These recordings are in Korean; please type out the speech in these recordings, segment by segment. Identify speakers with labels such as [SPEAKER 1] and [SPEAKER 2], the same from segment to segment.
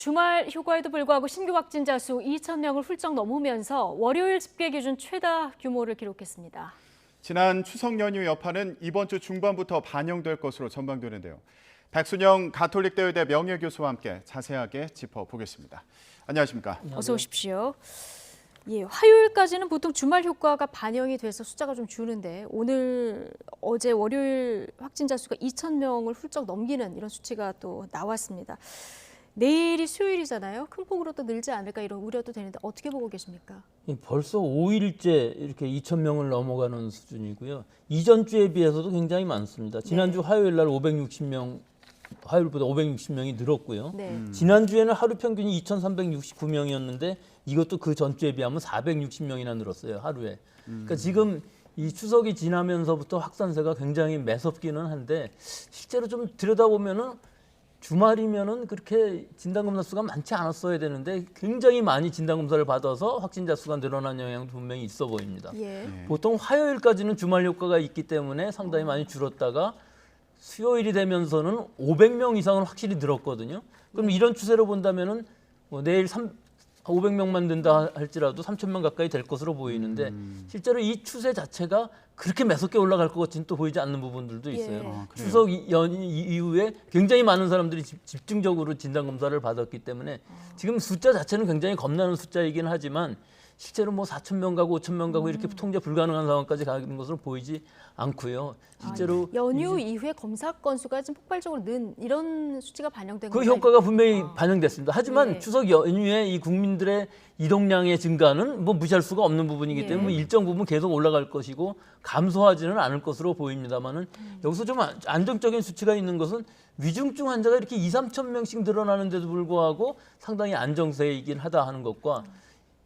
[SPEAKER 1] 주말 휴가에도 불구하고 신규 확진자 수 2,000명을 훌쩍 넘으면서 월요일 집계 기준 최다 규모를 기록했습니다.
[SPEAKER 2] 지난 추석 연휴 여파는 이번 주 중반부터 반영될 것으로 전망되는데요. 백순영 가톨릭대의대 명예교수와 함께 자세하게 짚어보겠습니다. 안녕하십니까?
[SPEAKER 1] 어서 오십시오. 예, 화요일까지는 보통 주말 휴가가 반영이 돼서 숫자가 좀 주는데 어제 월요일 확진자 수가 2,000명을 훌쩍 넘기는 이런 수치가 또 나왔습니다. 내일이 수요일이잖아요. 큰 폭으로 또 늘지 않을까 이런 우려도 되는데 어떻게 보고 계십니까?
[SPEAKER 3] 벌써 5일째 이렇게 2,000명을 넘어가는 수준이고요. 이전 주에 비해서도 굉장히 많습니다. 지난주 화요일 날 560명, 화요일보다 560명이 늘었고요. 지난주에는 하루 평균이 2,369명이었는데 이것도 그 전주에 비하면 460명이나 늘었어요, 하루에. 그러니까 지금 이 추석이 지나면서부터 확산세가 굉장히 매섭기는 한데 실제로 좀 들여다보면은 주말이면은 그렇게 진단검사 수가 많지 않았어야 되는데 굉장히 많이 진단검사를 받아서 확진자 수가 늘어난 영향도 분명히 있어 보입니다.
[SPEAKER 1] 예.
[SPEAKER 3] 보통 화요일까지는 주말 효과가 있기 때문에 상당히 많이 줄었다가 수요일이 되면서는 500명 이상은 확실히 늘었거든요. 그럼 이런 추세로 본다면은 내일 500명만 된다 할지라도 3,000명 가까이 될 것으로 보이는데 실제로 이 추세 자체가 그렇게 매섭게 올라갈 것 같지는 또 보이지 않는 부분들도 있어요. 추석 연휴 이후에 굉장히 많은 사람들이 집중적으로 진단검사를 받았기 때문에 지금 숫자 자체는 굉장히 겁나는 숫자이긴 하지만 실제로 4,000명 가고 5,000명 가고 이렇게 통제 불가능한 상황까지 가는 것으로 보이지 않고요. 실제로
[SPEAKER 1] 연휴 이후에 검사 건수가 좀 폭발적으로 는 이런 수치가 반영된
[SPEAKER 3] 그
[SPEAKER 1] 건가요?
[SPEAKER 3] 효과가 분명히 반영됐습니다. 하지만
[SPEAKER 1] 네.
[SPEAKER 3] 추석 연휴에 이 국민들의 이동량의 증가는 무시할 수가 없는 부분이기 때문에 일정 부분 계속 올라갈 것이고 감소하지는 않을 것으로 보입니다만은 여기서 좀 안정적인 수치가 있는 것은 위중증 환자가 이렇게 2,3천 명씩 늘어나는데도 불구하고 상당히 안정세이긴 하다 하는 것과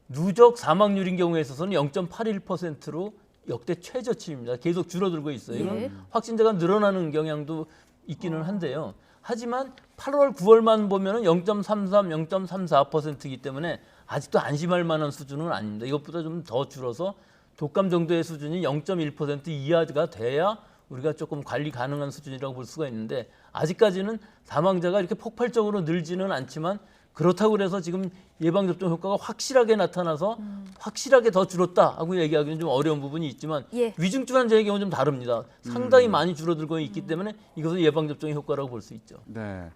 [SPEAKER 3] 누적 사망률인 경우에 있어서는 0.81%로 역대 최저치입니다. 계속 줄어들고 있어요. 이건 확진자가 늘어나는 경향도 있기는 한데요. 하지만 8월, 9월만 보면은 0.33, 0.34%이기 때문에 아직도 안심할 만한 수준은 아닙니다. 이것보다 좀 더 줄어서 독감 정도의 수준이 0.1% 이하가 돼야 우리가 조금 관리 가능한 수준이라고 볼 수가 있는데 아직까지는 사망자가 이렇게 폭발적으로 늘지는 않지만 그렇다고 해서 지금 예방접종 효과가 확실하게 나타나서 확실하게 더 줄었다 하고 얘기하기는 좀 어려운 부분이 있지만 위중증 환자의 경우는 좀 다릅니다. 상당히 많이 줄어들고 있기 때문에 이것은 예방접종의 효과라고 볼 수 있죠.
[SPEAKER 2] 네.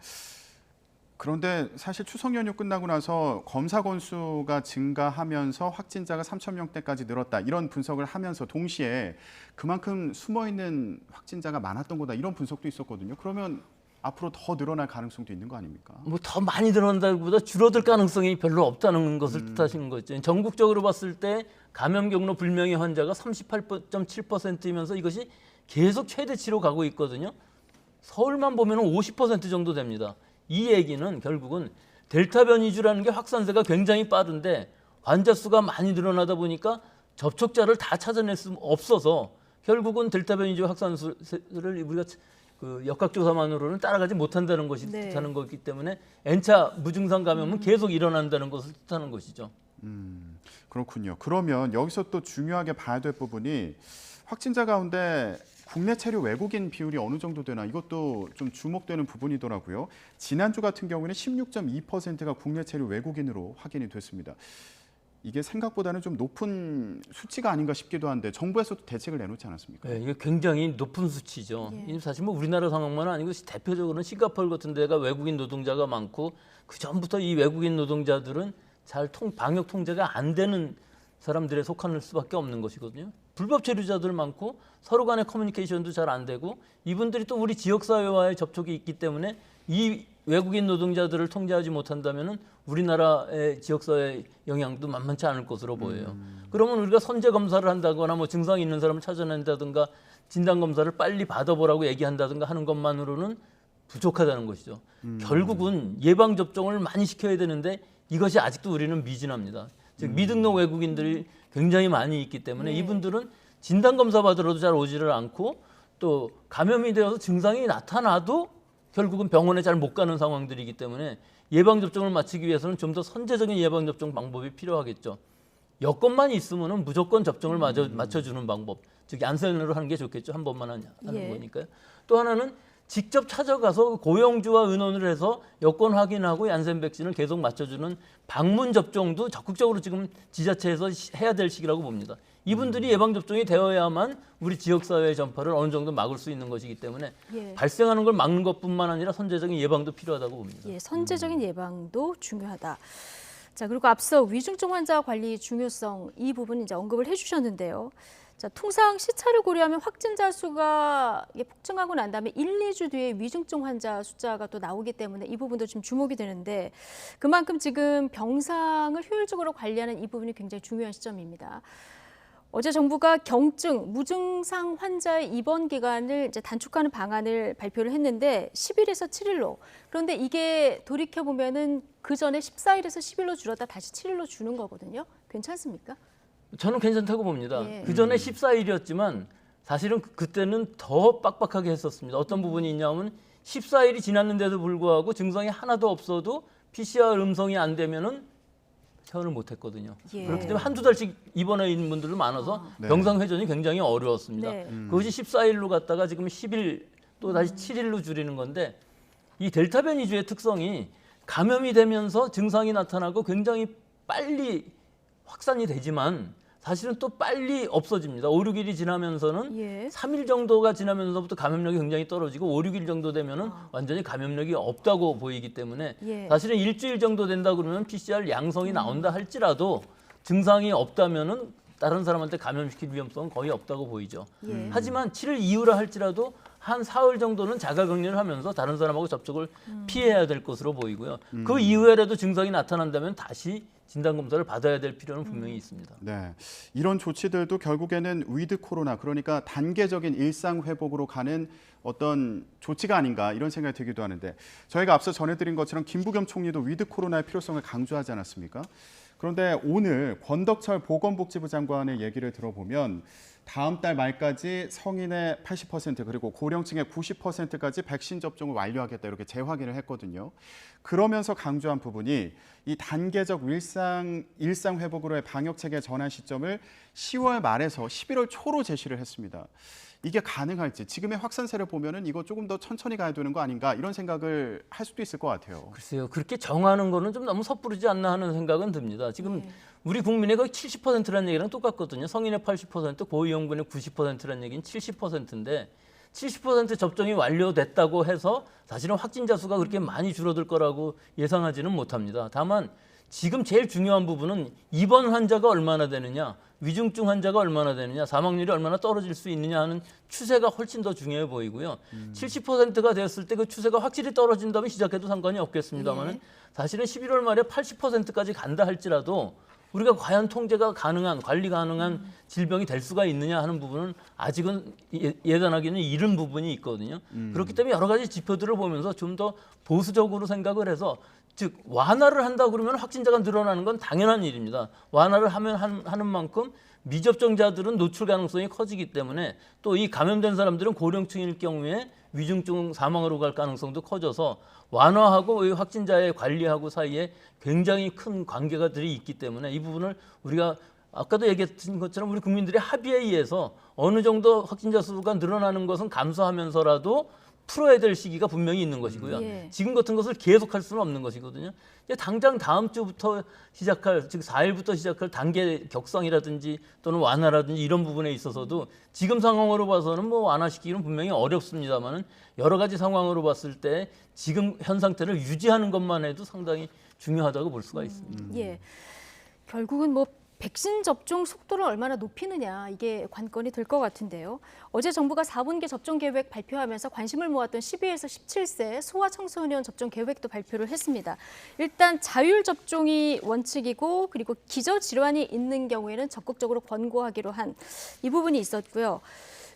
[SPEAKER 2] 그런데 사실 추석 연휴 끝나고 나서 검사 건수가 증가하면서 확진자가 3,000명대까지 늘었다. 이런 분석을 하면서 동시에 그만큼 숨어있는 확진자가 많았던 거다. 이런 분석도 있었거든요. 그러면 앞으로 더 늘어날 가능성도 있는 거 아닙니까?
[SPEAKER 3] 더 많이 늘어난다기보다 줄어들 가능성이 별로 없다는 것을 뜻하시는 거죠. 전국적으로 봤을 때 감염 경로 불명의 환자가 38.7%이면서 이것이 계속 최대치로 가고 있거든요. 서울만 보면 50% 정도 됩니다. 이 얘기는 결국은 델타 변이주라는 게 확산세가 굉장히 빠른데 환자 수가 많이 늘어나다 보니까 접촉자를 다 찾아낼 수 없어서 결국은 델타 변이주 확산세를 우리가 그 역학조사만으로는 따라가지 못한다는 것이 뜻하는 거기 때문에 N차 무증상 감염은 계속 일어난다는 것을 뜻하는 것이죠.
[SPEAKER 2] 그렇군요. 그러면 여기서 또 중요하게 봐야 될 부분이 확진자 가운데 국내 체류 외국인 비율이 어느 정도 되나 이것도 좀 주목되는 부분이더라고요. 지난주 같은 경우에는 16.2%가 국내 체류 외국인으로 확인이 됐습니다. 이게 생각보다는 좀 높은 수치가 아닌가 싶기도 한데 정부에서도 대책을 내놓지 않았습니까?
[SPEAKER 3] 네, 이게 굉장히 높은 수치죠. 사실 우리나라 상황만 아니고 대표적으로는 싱가포르 같은 데가 외국인 노동자가 많고 그 전부터 이 외국인 노동자들은 잘 방역 통제가 안 되는 사람들에 속할 수밖에 없는 것이거든요. 불법 체류자들 많고 서로 간의 커뮤니케이션도 잘 안 되고 이분들이 또 우리 지역사회와의 접촉이 있기 때문에 이 외국인 노동자들을 통제하지 못한다면은 우리나라의 지역사회 영향도 만만치 않을 것으로 보여요. 그러면 우리가 선제 검사를 한다거나 증상이 있는 사람을 찾아낸다든가 진단 검사를 빨리 받아보라고 얘기한다든가 하는 것만으로는 부족하다는 것이죠. 결국은 예방 접종을 많이 시켜야 되는데 이것이 아직도 우리는 미진합니다. 즉 미등록 외국인들이 굉장히 많이 있기 때문에 이분들은 진단 검사 받으러도 잘 오지를 않고 또 감염이 되어서 증상이 나타나도 결국은 병원에 잘 못 가는 상황들이기 때문에 예방접종을 마치기 위해서는 좀 더 선제적인 예방접종 방법이 필요하겠죠. 여건만 있으면 무조건 접종을 맞춰주는 방법, 즉 안전으로 하는 게 좋겠죠. 한 번만 하는 거니까요. 또 하나는 직접 찾아가서 고용주와 의논을 해서 여권 확인하고 얀센 백신을 계속 맞춰주는 방문 접종도 적극적으로 지금 지자체에서 해야 될 시기라고 봅니다. 이분들이 예방 접종이 되어야만 우리 지역 사회의 전파를 어느 정도 막을 수 있는 것이기 때문에
[SPEAKER 1] 예.
[SPEAKER 3] 발생하는 걸 막는 것뿐만 아니라 선제적인 예방도 필요하다고 봅니다.
[SPEAKER 1] 예, 선제적인 예방도 중요하다. 자, 그리고 앞서 위중증 환자 관리 중요성 이 부분 이제 언급을 해주셨는데요. 자, 통상 시차를 고려하면 확진자 수가 이게 폭증하고 난 다음에 1, 2주 뒤에 위중증 환자 숫자가 또 나오기 때문에 이 부분도 지금 주목이 되는데 그만큼 지금 병상을 효율적으로 관리하는 이 부분이 굉장히 중요한 시점입니다. 어제 정부가 경증, 무증상 환자의 입원 기간을 이제 단축하는 방안을 발표를 했는데 10일에서 7일로. 그런데 이게 돌이켜 보면은 그 전에 14일에서 10일로 줄었다 다시 7일로 주는 거거든요. 괜찮습니까?
[SPEAKER 3] 저는 괜찮다고 봅니다.
[SPEAKER 1] 예.
[SPEAKER 3] 그 전에 14일이었지만 사실은 그때는 더 빡빡하게 했었습니다. 어떤 부분이 있냐면 14일이 지났는데도 불구하고 증상이 하나도 없어도 PCR 음성이 안 되면은 퇴원을 못했거든요.
[SPEAKER 1] 예.
[SPEAKER 3] 그렇기 때문에 한두 달씩 입원해 있는 분들도 많아서
[SPEAKER 2] 네.
[SPEAKER 3] 병상 회전이 굉장히 어려웠습니다.
[SPEAKER 1] 네.
[SPEAKER 3] 그것이 14일로 갔다가 지금 10일 또 다시 7일로 줄이는 건데 이 델타 변이주의 특성이 감염이 되면서 증상이 나타나고 굉장히 빨리 확산이 되지만 사실은 또 빨리 없어집니다. 5, 6일이 지나면서는
[SPEAKER 1] 예.
[SPEAKER 3] 3일 정도가 지나면서부터 감염력이 굉장히 떨어지고 5, 6일 정도 되면은 완전히 감염력이 없다고 보이기 때문에
[SPEAKER 1] 예.
[SPEAKER 3] 사실은 일주일 정도 된다 그러면 PCR 양성이 나온다 할지라도 증상이 없다면은 다른 사람한테 감염시킬 위험성은 거의 없다고 보이죠.
[SPEAKER 1] 예.
[SPEAKER 3] 하지만 7일 이후라 할지라도 한 사흘 정도는 자가격리를 하면서 다른 사람하고 접촉을 피해야 될 것으로 보이고요. 그 이후에라도 증상이 나타난다면 다시 진단검사를 받아야 될 필요는 분명히 있습니다.
[SPEAKER 2] 네, 이런 조치들도 결국에는 위드 코로나, 그러니까 단계적인 일상 회복으로 가는 어떤 조치가 아닌가 이런 생각이 들기도 하는데 저희가 앞서 전해드린 것처럼 김부겸 총리도 위드 코로나의 필요성을 강조하지 않았습니까? 그런데 오늘 권덕철 보건복지부 장관의 얘기를 들어보면 다음 달 말까지 성인의 80% 그리고 고령층의 90%까지 백신 접종을 완료하겠다 이렇게 재확인을 했거든요. 그러면서 강조한 부분이 이 단계적 일상 회복으로의 방역 체계 전환 시점을 10월 말에서 11월 초로 제시를 했습니다. 이게 가능할지 지금의 확산세를 보면은 이거 조금 더 천천히 가야 되는 거 아닌가 이런 생각을 할 수도 있을 것 같아요.
[SPEAKER 3] 글쎄요, 그렇게 정하는 거는 좀 너무 섣부르지 않나 하는 생각은 듭니다. 지금 우리 국민의 거의 70%라는 얘기랑 똑같거든요. 성인의 80%, 고위험군의 90%라는 얘기는 70%인데 70% 접종이 완료됐다고 해서 사실은 확진자 수가 그렇게 많이 줄어들 거라고 예상하지는 못합니다. 다만 지금 제일 중요한 부분은 입원 환자가 얼마나 되느냐, 위중증 환자가 얼마나 되느냐, 사망률이 얼마나 떨어질 수 있느냐 하는 추세가 훨씬 더 중요해 보이고요. 70%가 되었을 때 그 추세가 확실히 떨어진다면 시작해도 상관이 없겠습니다만
[SPEAKER 1] 예.
[SPEAKER 3] 사실은 11월 말에 80%까지 간다 할지라도 우리가 과연 통제가 가능한, 관리 가능한 질병이 될 수가 있느냐 하는 부분은 아직은 예단하기는 이른 부분이 있거든요. 그렇기 때문에 여러 가지 지표들을 보면서 좀 더 보수적으로 생각을 해서 즉 완화를 한다 그러면 확진자가 늘어나는 건 당연한 일입니다. 완화를 하는 만큼 미접종자들은 노출 가능성이 커지기 때문에 또 이 감염된 사람들은 고령층일 경우에 위중증 사망으로 갈 가능성도 커져서 완화하고 이 확진자의 관리하고 사이에 굉장히 큰 관계가들이 있기 때문에 이 부분을 우리가 아까도 얘기했던 것처럼 우리 국민들의 합의에 의해서 어느 정도 확진자 수가 늘어나는 것은 감수하면서라도 풀어야 될 시기가 분명히 있는 것이고요.
[SPEAKER 1] 예.
[SPEAKER 3] 지금 같은 것을 계속할 수는 없는 것이거든요. 이제 당장 다음 주부터 시작할, 즉 4일부터 시작할 단계 격상이라든지 또는 완화라든지 이런 부분에 있어서도 지금 상황으로 봐서는 뭐 완화시키기는 분명히 어렵습니다만은 여러 가지 상황으로 봤을 때 지금 현 상태를 유지하는 것만 해도 상당히 중요하다고 볼 수가 있습니다.
[SPEAKER 1] 예. 결국은 뭐 백신 접종 속도를 얼마나 높이느냐 이게 관건이 될 것 같은데요. 어제 정부가 4분기 접종 계획 발표하면서 관심을 모았던 12에서 17세 소아청소년 접종 계획도 발표를 했습니다. 일단 자율 접종이 원칙이고 그리고 기저질환이 있는 경우에는 적극적으로 권고하기로 한 이 부분이 있었고요.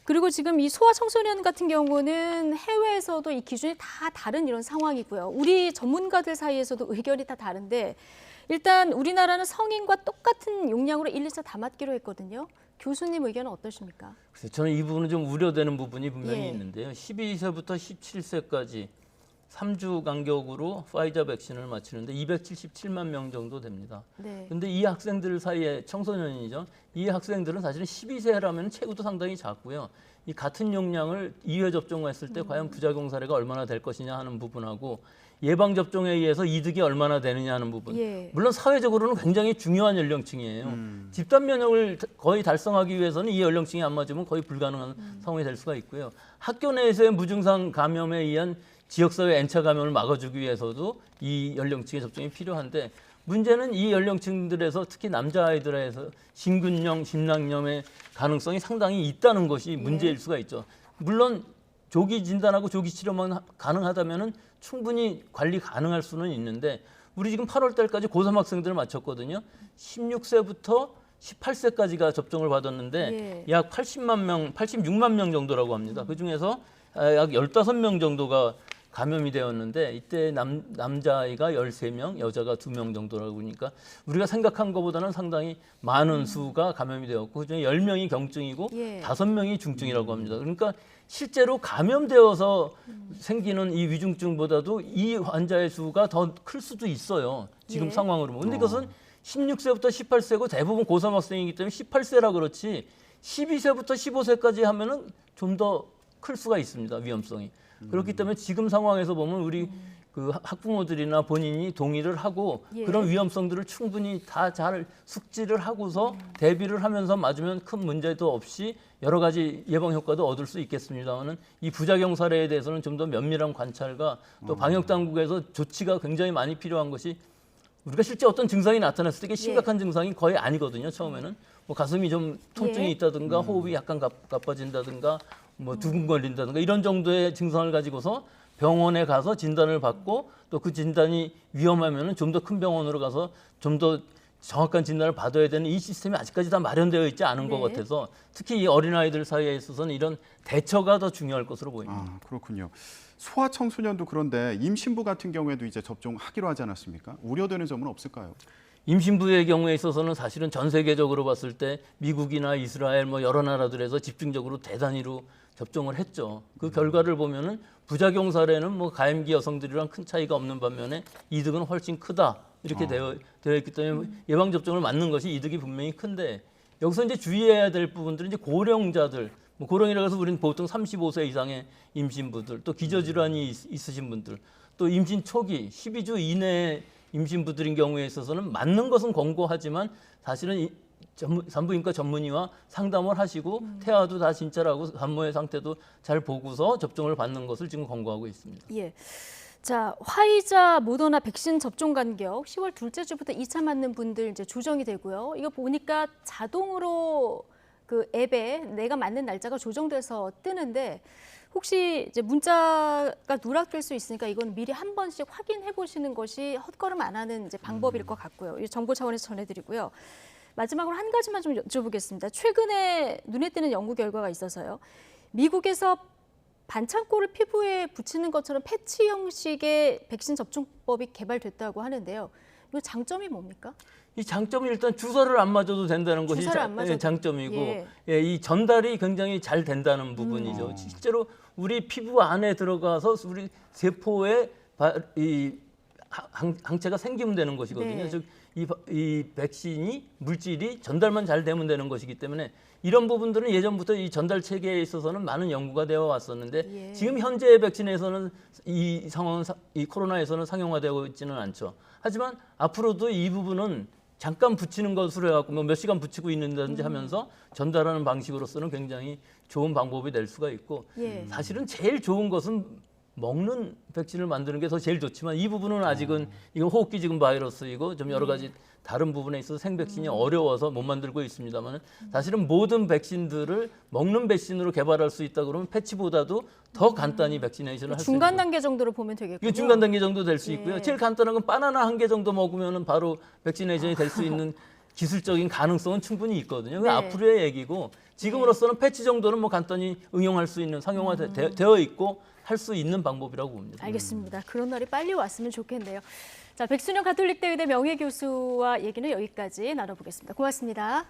[SPEAKER 1] 그리고 지금 이 소아청소년 같은 경우는 해외에서도 이 기준이 다 다른 이런 상황이고요. 우리 전문가들 사이에서도 의견이 다 다른데 일단 우리나라는 성인과 똑같은 용량으로 1, 2차 다 맞기로 했거든요. 교수님 의견은 어떠십니까?
[SPEAKER 3] 그래서 저는 이 부분은 좀 우려되는 부분이 분명히
[SPEAKER 1] 예.
[SPEAKER 3] 있는데요. 12세부터 17세까지 3주 간격으로 파이자 백신을 맞추는데 277만 명 정도 됩니다.
[SPEAKER 1] 네.
[SPEAKER 3] 근데 이 학생들 사이에 청소년이죠. 이 학생들은 사실은 12세라면 체구도 상당히 작고요. 이 같은 용량을 2회 접종했을 때 과연 부작용 사례가 얼마나 될 것이냐 하는 부분하고 예방 접종에 의해서 이득이 얼마나 되느냐 하는 부분.
[SPEAKER 1] 예.
[SPEAKER 3] 물론 사회적으로는 굉장히 중요한 연령층이에요. 집단 면역을 거의 달성하기 위해서는 이 연령층이 안 맞으면 거의 불가능한 상황이 될 수가 있고요. 학교 내에서의 무증상 감염에 의한 지역사회 N차 감염을 막아주기 위해서도 이 연령층의 접종이 필요한데 문제는 이 연령층들에서 특히 남자아이들에서 심근염, 심낭염의 가능성이 상당히 있다는 것이 문제일 수가 있죠. 물론 조기 진단하고 조기 치료만 가능하다면은 충분히 관리 가능할 수는 있는데 우리 지금 8월 달까지 고3 학생들을 마쳤거든요. 16세부터 18세까지가 접종을 받았는데 약 80만 명, 86만 명 정도라고 합니다. 그중에서 약 15명 정도가 감염이 되었는데 이때 남자아이가 13명, 여자가 2명 정도라고 그러니까 우리가 생각한 것보다는 상당히 많은 수가 감염이 되었고 그중에 10명이 경증이고 5명이 중증이라고 합니다. 그러니까 실제로 감염되어서 생기는 이 위중증보다도 이 환자의 수가 더 클 수도 있어요. 지금 상황으로. 그런데 그것은 16세부터 18세고 대부분 고3 학생이기 때문에 18세라 그렇지 12세부터 15세까지 하면은 좀 더 클 수가 있습니다. 위험성이. 그렇기 때문에 지금 상황에서 보면 우리 그 학부모들이나 본인이 동의를 하고 그런 위험성들을 충분히 다 잘 숙지를 하고서 대비를 하면서 맞으면 큰 문제도 없이 여러 가지 예방 효과도 얻을 수 있겠습니다만은 이 부작용 사례에 대해서는 좀 더 면밀한 관찰과 또 방역 당국에서 조치가 굉장히 많이 필요한 것이 우리가 실제 어떤 증상이 나타났을 때 심각한 증상이 거의 아니거든요. 처음에는 뭐 가슴이 좀 통증이 있다든가 호흡이 약간 가빠진다든가 뭐 두근 걸린다든가 이런 정도의 증상을 가지고서 병원에 가서 진단을 받고 또 그 진단이 위험하면은 좀 더 큰 병원으로 가서 좀 더 정확한 진단을 받아야 되는 이 시스템이 아직까지 다 마련되어 있지 않은 것 같아서 특히 이 어린아이들 사이에 있어서는 이런 대처가 더 중요할 것으로 보입니다.
[SPEAKER 2] 아, 그렇군요. 소아청소년도 그런데 임신부 같은 경우에도 이제 접종하기로 하지 않았습니까? 우려되는 점은 없을까요?
[SPEAKER 3] 임신부의 경우에 있어서는 사실은 전 세계적으로 봤을 때 미국이나 이스라엘 뭐 여러 나라들에서 집중적으로 대단위로 접종을 했죠. 그 결과를 보면은 부작용 사례는 뭐 가임기 여성들이랑 큰 차이가 없는 반면에 이득은 훨씬 크다 이렇게 되어 있기 때문에 예방 접종을 맞는 것이 이득이 분명히 큰데 여기서 이제 주의해야 될 부분들은 이제 고령자들, 뭐 고령이라고 해서 우리는 보통 35세 이상의 임신부들, 또 기저질환이 있으신 분들, 또 임신 초기 12주 이내의 임신부들인 경우에 있어서는 맞는 것은 권고하지만 사실은 산부인과 전문의와 상담을 하시고 태아도 다 진짜라고 산모의 상태도 잘 보고서 접종을 받는 것을 지금 권고하고 있습니다.
[SPEAKER 1] 예. 자, 화이자, 모더나 백신 접종 간격 10월 둘째 주부터 2차 맞는 분들 이제 조정이 되고요. 이거 보니까 자동으로 그 앱에 내가 맞는 날짜가 조정돼서 뜨는데 혹시 이제 문자가 누락될 수 있으니까 이건 미리 한 번씩 확인해 보시는 것이 헛걸음 안 하는 이제 방법일 것 같고요. 이 정보 차원에서 전해드리고요. 마지막으로 한 가지만 좀 여쭤보겠습니다. 최근에 눈에 띄는 연구 결과가 있어서요. 미국에서 반창고를 피부에 붙이는 것처럼 패치 형식의 백신 접종법이 개발됐다고 하는데요. 이거 장점이 뭡니까?
[SPEAKER 3] 이 장점이 일단 주사를 안 맞아도 된다는 것이 장점이고 이 전달이 굉장히 잘 된다는 부분이죠. 실제로 우리 피부 안에 들어가서 우리 세포에 이 항체가 생기면 되는 것이거든요. 즉 이 백신이 물질이 전달만 잘 되면 되는 것이기 때문에 이런 부분들은 예전부터 이 전달 체계에 있어서는 많은 연구가 되어 왔었는데 지금 현재의 백신에서는 이 상황은 이 코로나에서는 상용화되고 있지는 않죠. 하지만 앞으로도 이 부분은 잠깐 붙이는 것으로 해갖고 뭐 몇 시간 붙이고 있는다든지 하면서 전달하는 방식으로서는 굉장히 좋은 방법이 될 수가 있고 사실은 제일 좋은 것은 먹는 백신을 만드는 게 더 제일 좋지만 이 부분은 아직은 이건 호흡기지금 바이러스이고 좀 여러 가지 다른 부분에 있어서 생백신이 어려워서 못 만들고 있습니다만 사실은 모든 백신들을 먹는 백신으로 개발할 수 있다 그러면 패치보다도 더 간단히 백시네이션을 할 수 있는
[SPEAKER 1] 중간 단계 정도로 보면 되겠군요.
[SPEAKER 3] 이게 중간 단계 정도 될 수 있고요. 제일 간단한 건 바나나 한 개 정도 먹으면 바로 백시네이션이 될 수 있는 기술적인 가능성은 충분히 있거든요. 그게 앞으로의 얘기고 지금으로서는 패치 정도는 뭐 간단히 응용할 수 있는 상용화되어 있고 할 수 있는 방법이라고 봅니다.
[SPEAKER 1] 알겠습니다. 그런 날이 빨리 왔으면 좋겠네요. 자, 백순영 가톨릭대 의대 명예교수와 얘기는 여기까지 나눠보겠습니다. 고맙습니다.